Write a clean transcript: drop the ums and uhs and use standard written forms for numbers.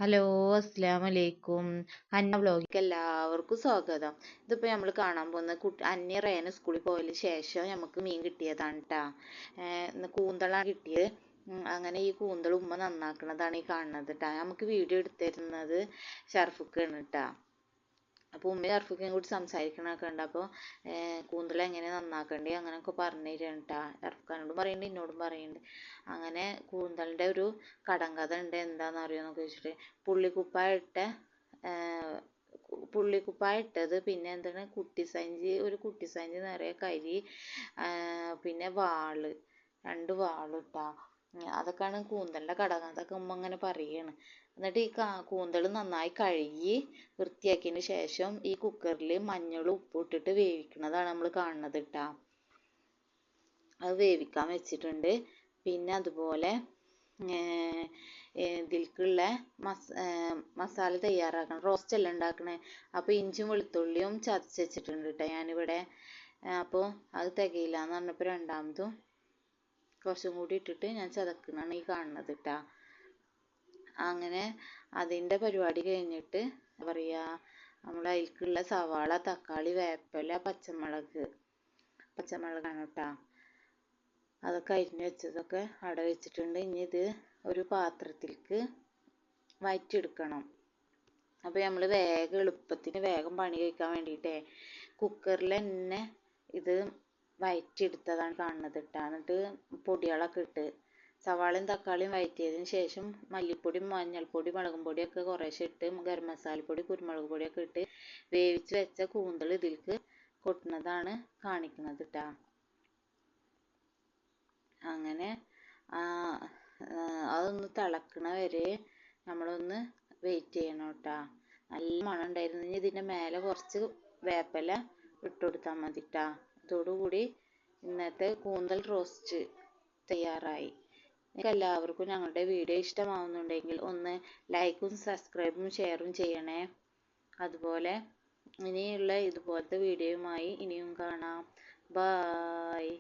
Hello, അസ്സലാമു അലൈക്കും. അന്ന വ്ലോഗിലേക്ക് എല്ലാവർക്കും സ്വാഗതം. ഇതിപ്പോൾ നമ്മൾ കാണാൻ പോകുന്ന അന്യ റേന സ്കൂളിൽ പോയതിന് ശേഷം നമുക്ക് മീൻ കിട്ടിയതാണ് കേട്ടോ. ഇന്ന് കൂന്തളാണ് കിട്ടിയത്. അങ്ങനെ ഈ കൂന്തൾ ഉമ്മ നന്നാക്കുന്നതാണ് ഈ കാണുന്നത് കേട്ടോ. നമുക്ക് വീഡിയോ എടുത്തിരുന്നത് ഷർഫുക്കാണ് കേട്ടോ. അപ്പോൾ ഉമ്മയും ഷർഫുക്കയും കൂടി സംസാരിക്കണൊക്കെ ഉണ്ട്. അപ്പോൾ കൂന്തൽ എങ്ങനെ നന്നാക്കണ്ടേ അങ്ങനെയൊക്കെ പറഞ്ഞു തരാണ് കേട്ടോ. ഷർഫുക്കാനോടും പറയുന്നുണ്ട്, എന്നോടും പറയുന്നുണ്ട്. അങ്ങനെ കൂന്തലിൻ്റെ ഒരു കടങ്കഥ ഉണ്ട്. എന്താണെന്ന് അറിയുമെന്നൊക്കെ ചോദിച്ചിട്ട് പുള്ളിക്കുപ്പായ ഇട്ടത്, പിന്നെ എന്താണ് ഒരു കുട്ടിസഞ്ചി നിറയെ കരി, പിന്നെ രണ്ട് വാള് ഇട്ടാ. അതൊക്കെയാണ് കൂന്തലിൻ്റെ കടകഥ. അതൊക്കെ ഉമ്മ അങ്ങനെ പറയാണ്. എന്നിട്ട് ഈ കൂന്തൽ നന്നായി കഴുകി വൃത്തിയാക്കിയതിന് ശേഷം ഈ കുക്കറിൽ മഞ്ഞളും ഉപ്പും ഇട്ടിട്ട് വേവിക്കുന്നതാണ് നമ്മൾ കാണുന്നത് കേട്ടോ. അത് വേവിക്കാൻ വെച്ചിട്ടുണ്ട്. പിന്നെ അതുപോലെ ഇതിലേക്കുള്ള മസാല തയ്യാറാക്കണം. റോസ്റ്റ് അല്ല ഉണ്ടാക്കണേ. അപ്പോൾ ഇഞ്ചും വെളുത്തുള്ളിയും ചതച്ച് വെച്ചിട്ടുണ്ട് കേട്ടോ ഞാനിവിടെ. അപ്പോൾ അത് തികയില്ല എന്ന് പറഞ്ഞപ്പോൾ രണ്ടാമതും കുറച്ചും കൂടി ഇട്ടിട്ട് ഞാൻ ചതക്കുന്നതാണ് ഈ കാണുന്നത് കേട്ടോ. അങ്ങനെ അതിൻ്റെ പരിപാടി കഴിഞ്ഞിട്ട് എന്താ പറയുക, നമ്മൾ അതിലേക്കുള്ള സവാള, തക്കാളി, വേപ്പില, പച്ചമുളകാണ് കേട്ടോ. അതൊക്കെ അരിഞ്ഞ് വെച്ചതൊക്കെ അവിടെ വെച്ചിട്ടുണ്ട്. ഇനി ഇത് ഒരു പാത്രത്തിലേക്ക് വഴറ്റിയെടുക്കണം. അപ്പോൾ നമ്മൾ എളുപ്പത്തിന് വേഗം പണി കഴിക്കാൻ വേണ്ടിയിട്ടേ കുക്കറിൽ തന്നെ ഇത് വഴറ്റിയെടുത്തതാണ് കാണുന്നത് കേട്ടോ. എന്നിട്ട് പൊടികളൊക്കെ ഇട്ട് സവാളയും തക്കാളിയും വഴറ്റിയതിന് ശേഷം മല്ലിപ്പൊടി, മഞ്ഞൾപ്പൊടി, മുളകും പൊടിയൊക്കെ കുറേശ്ശെ ഇട്ട് ഗരം മസാലപ്പൊടി, കുരുമുളക് പൊടിയൊക്കെ ഇട്ട് വേവിച്ച് വെച്ച കൂന്തൽ ഇതിലേക്ക് കൊട്ടുന്നതാണ് കാണിക്കുന്നത് കേട്ടോ. അങ്ങനെ അതൊന്ന് തിളക്കണ വരെ നമ്മളൊന്ന് വെയിറ്റ് ചെയ്യണം കേട്ടോ. നല്ല മണം ഉണ്ടായിരുന്നു. ഇനി ഇതിൻ്റെ മേലെ കുറച്ച് വേപ്പില ഇട്ട് കൊടുത്താൽ മതി കേട്ടോ. ഇതോടുകൂടി ഇന്നത്തെ കൂന്തൽ റോസ്റ്റ് തയ്യാറായി. നിങ്ങൾക്ക് എല്ലാവർക്കും ഞങ്ങളുടെ വീഡിയോ ഇഷ്ടമാവുന്നുണ്ടെങ്കിൽ ഒന്ന് ലൈക്കും സബ്സ്ക്രൈബും ഷെയറും ചെയ്യണേ. അതുപോലെ ഇനിയുള്ള ഇതുപോലത്തെ വീഡിയോയുമായി ഇനിയും കാണാം. ബായ്.